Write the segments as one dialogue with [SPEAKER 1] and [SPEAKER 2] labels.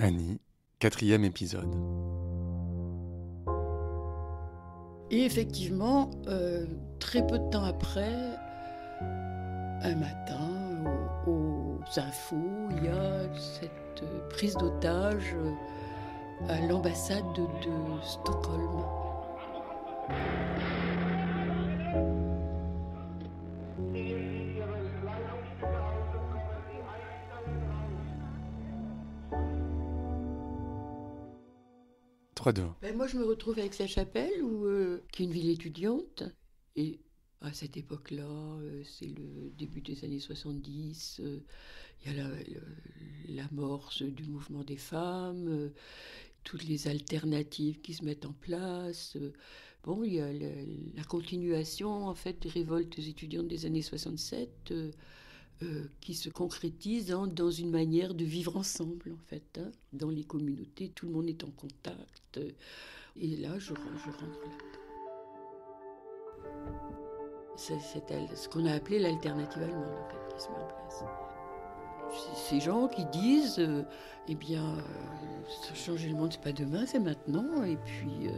[SPEAKER 1] Annie, 4e épisode.
[SPEAKER 2] Et effectivement, très peu de temps après, un matin, aux infos, il y a cette prise d'otage à l'ambassade de Stockholm. Ben moi, je me retrouve à Aix-la-Chapelle, qui est une ville étudiante. Et à cette époque-là, c'est le début des années 70. Il y a l'amorce du mouvement des femmes, toutes les alternatives qui se mettent en place. Bon, il y a la continuation, en fait, des révoltes étudiantes des années 67. Qui se concrétise dans une manière de vivre ensemble, en fait. Hein. Dans les communautés, tout le monde est en contact. Et là, je rentre là-dedans. C'est ce qu'on a appelé l'alternative allemande, en fait, qui se met en place. Ces gens qui disent, changer le monde, c'est pas demain, c'est maintenant. Et puis,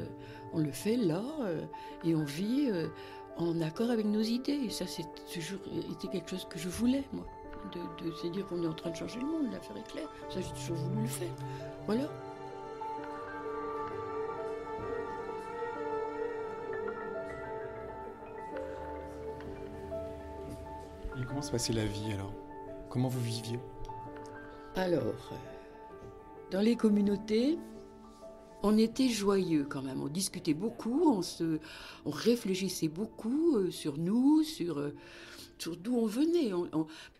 [SPEAKER 2] on le fait là, et on vit... en accord avec nos idées. Et ça, c'est toujours été quelque chose que je voulais, moi. De se dire qu'on est en train de changer le monde, l'affaire est claire. Ça, j'ai toujours voulu le faire. Voilà.
[SPEAKER 1] Et comment se passait la vie, alors ? Comment vous viviez ?
[SPEAKER 2] Alors, dans les communautés, on était joyeux quand même, on discutait beaucoup, on réfléchissait beaucoup sur nous, sur d'où on venait.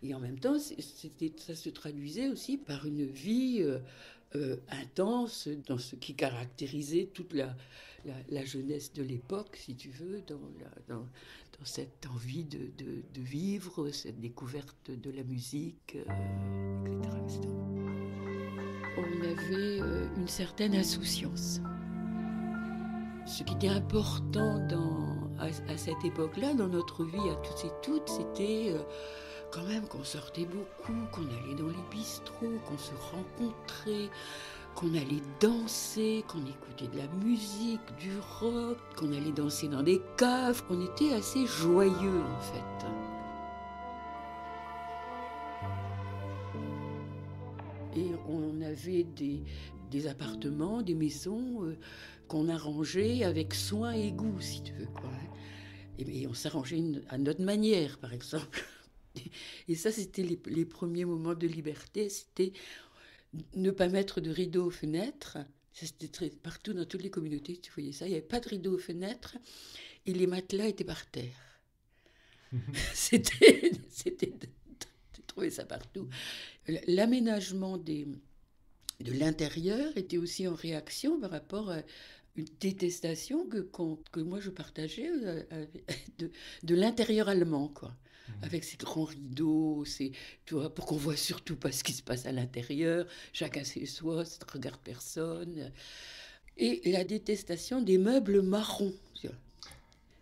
[SPEAKER 2] Et en même temps, ça se traduisait aussi par une vie intense dans ce qui caractérisait toute la jeunesse de l'époque, si tu veux, dans cette envie de vivre, cette découverte de la musique, etc., etc. On avait une certaine insouciance. Ce qui était important à cette époque-là, dans notre vie à tous et toutes, c'était quand même qu'on sortait beaucoup, qu'on allait dans les bistrots, qu'on se rencontrait, qu'on allait danser, qu'on écoutait de la musique, du rock, qu'on allait danser dans des caves. On était assez joyeux, en fait. Et on avait des appartements, des maisons qu'on arrangeait avec soin et goût, si tu veux, quoi. Et on s'arrangeait à notre manière, par exemple. Et ça, c'était les premiers moments de liberté. C'était ne pas mettre de rideaux aux fenêtres. Ça, c'était partout dans toutes les communautés, tu voyais ça. Il n'y avait pas de rideaux aux fenêtres et les matelas étaient par terre. C'était de trouver ça partout. L'aménagement de l'intérieur était aussi en réaction par rapport à une détestation que moi je partageais de l'intérieur allemand, quoi. Avec ses grands rideaux, tu vois, pour qu'on voit surtout pas ce qui se passe à l'intérieur, chacun chez soi, ça ne regarde personne. Et la détestation des meubles marrons, tu vois.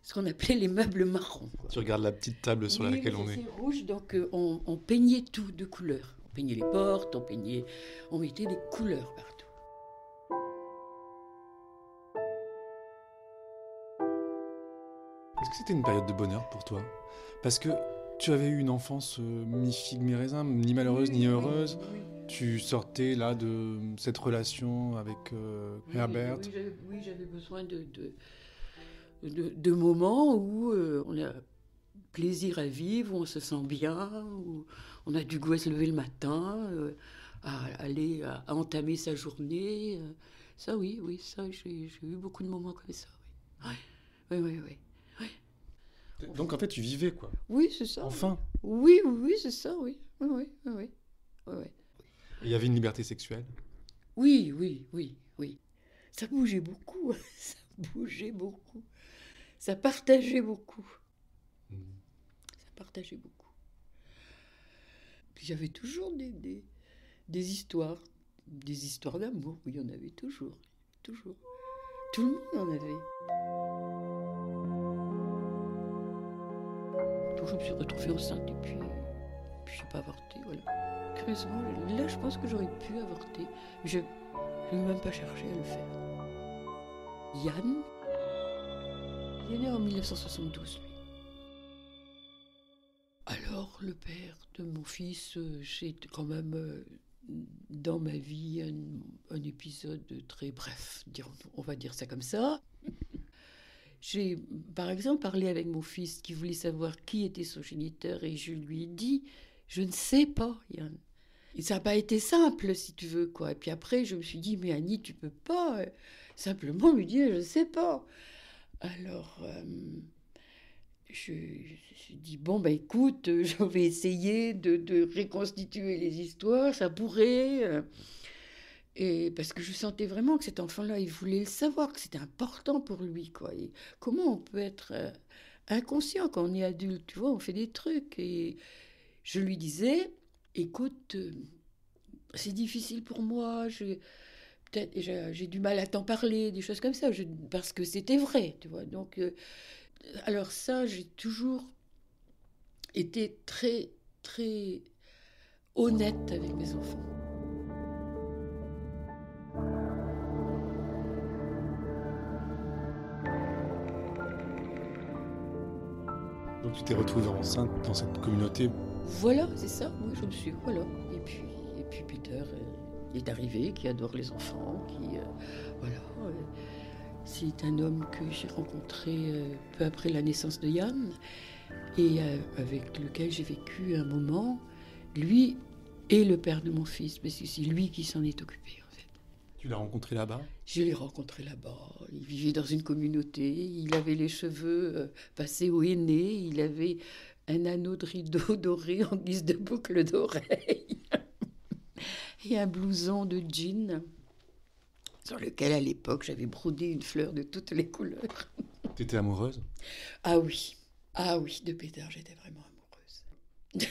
[SPEAKER 2] Ce qu'on appelait les meubles marrons. Quoi.
[SPEAKER 1] Tu regardes la petite table sur laquelle on est.
[SPEAKER 2] C'est rouge, donc on peignait tout de couleurs. On peignait les portes, on mettait des couleurs partout.
[SPEAKER 1] Est-ce que c'était une période de bonheur pour toi ? Parce que tu avais eu une enfance mi-figue, mi-raisin, ni malheureuse ni heureuse.
[SPEAKER 2] Oui.
[SPEAKER 1] Tu sortais là de cette relation avec Herbert.
[SPEAKER 2] Oui, j'avais besoin de moments où on a plaisir à vivre, où on se sent bien, où on a du goût à se lever le matin, à entamer sa journée. Ça, oui, ça, j'ai eu beaucoup de moments comme ça. Oui.
[SPEAKER 1] Donc en fait, tu vivais, quoi.
[SPEAKER 2] Oui, c'est ça.
[SPEAKER 1] Enfin.
[SPEAKER 2] Oui, c'est ça, oui.
[SPEAKER 1] Il y avait une liberté sexuelle.
[SPEAKER 2] Oui. Ça bougeait beaucoup. Ça partageait beaucoup. Puis j'avais toujours des histoires d'amour. Oui, il y en avait toujours. Tout le monde en avait. Donc je me suis retrouvée enceinte et puis je n'ai pas avorté, voilà. curieusement, là, je pense que j'aurais pu avorter. Je n'ai même pas cherché à le faire. Yann, il est né en 1972, lui. Alors, le père de mon fils, c'est quand même, dans ma vie, un épisode très bref, on va dire ça comme ça. J'ai, par exemple, parlé avec mon fils qui voulait savoir qui était son géniteur et je lui ai dit « Je ne sais pas, Yann ». Et ça n'a pas été simple, si tu veux, quoi. Et puis après, je me suis dit « Mais Annie, tu peux pas simplement lui dire « Je ne sais pas ». Alors, je me suis dit « Bon, ben écoute, je vais essayer de reconstituer les histoires, ça pourrait… ». Et parce que je sentais vraiment que cet enfant-là, il voulait le savoir, que c'était important pour lui, quoi. Et comment on peut être inconscient quand on est adulte, tu vois, on fait des trucs. Et je lui disais, écoute, c'est difficile pour moi, peut-être j'ai du mal à t'en parler, des choses comme ça, parce que c'était vrai, tu vois. Donc, alors ça, j'ai toujours été très, très honnête avec mes enfants.
[SPEAKER 1] Donc tu t'es retrouvée enceinte dans cette communauté.
[SPEAKER 2] Voilà, c'est ça, moi je me suis, voilà. Et puis Peter est arrivé, qui adore les enfants, c'est un homme que j'ai rencontré peu après la naissance de Yann, et avec lequel j'ai vécu un moment, lui et le père de mon fils, parce que c'est lui qui s'en est occupé.
[SPEAKER 1] Tu l'as rencontré là-bas ?
[SPEAKER 2] Je l'ai rencontré là-bas. Il vivait dans une communauté. Il avait les cheveux passés au henné. Il avait un anneau de rideau doré en guise de boucle d'oreille. Et un blouson de jean sur lequel, à l'époque, j'avais brodé une fleur de toutes les couleurs.
[SPEAKER 1] T'étais amoureuse ?
[SPEAKER 2] Ah oui, de Peter, j'étais vraiment amoureuse.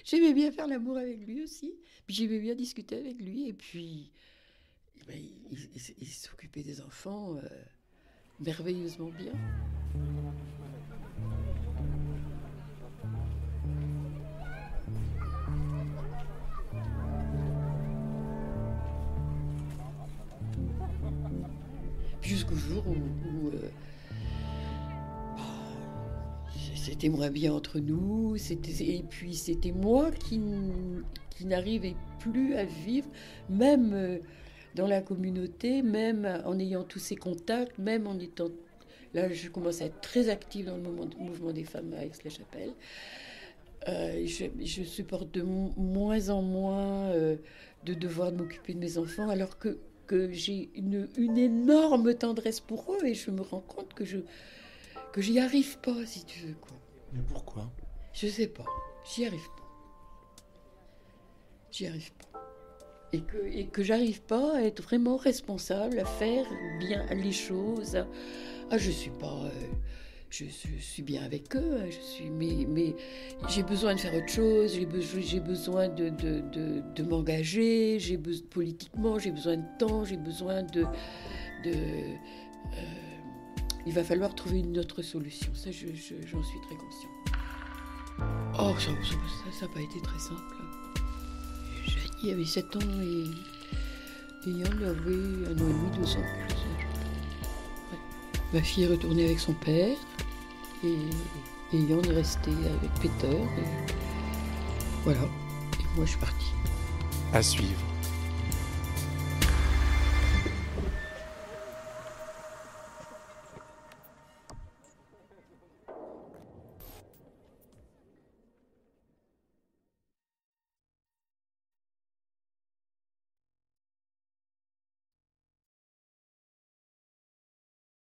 [SPEAKER 2] J'aimais bien faire l'amour avec lui aussi. Puis j'aimais bien discuter avec lui. Et puis, il s'occupait des enfants merveilleusement bien. Jusqu'au jour où c'était moins bien entre nous, et puis c'était moi qui n'arrivais plus à vivre, même dans la communauté, même en ayant tous ces contacts, même en étant… Là, je commence à être très active dans le mouvement des femmes à Aix-la-Chapelle. Je supporte de moins en moins de devoir m'occuper de mes enfants, alors que j'ai une énorme tendresse pour eux, et je me rends compte que j'y arrive pas, si tu veux, quoi.
[SPEAKER 1] Mais pourquoi ?
[SPEAKER 2] Je sais pas. J'y arrive pas. Et que j'arrive pas à être vraiment responsable, à faire bien les choses. Je suis pas… je suis bien avec eux, mais j'ai besoin de faire autre chose, j'ai besoin de m'engager, politiquement, j'ai besoin de temps, j'ai besoin il va falloir trouver une autre solution. Ça, j'en suis très consciente. Oh, ça n'a pas été très simple. Janie avait 7 ans et Yann avait 1 an et demi, 2 ans plus. Ouais. Ma fille est retournée avec son père et Yann est resté avec Peter. Et voilà. Et moi, je suis partie.
[SPEAKER 1] À suivre.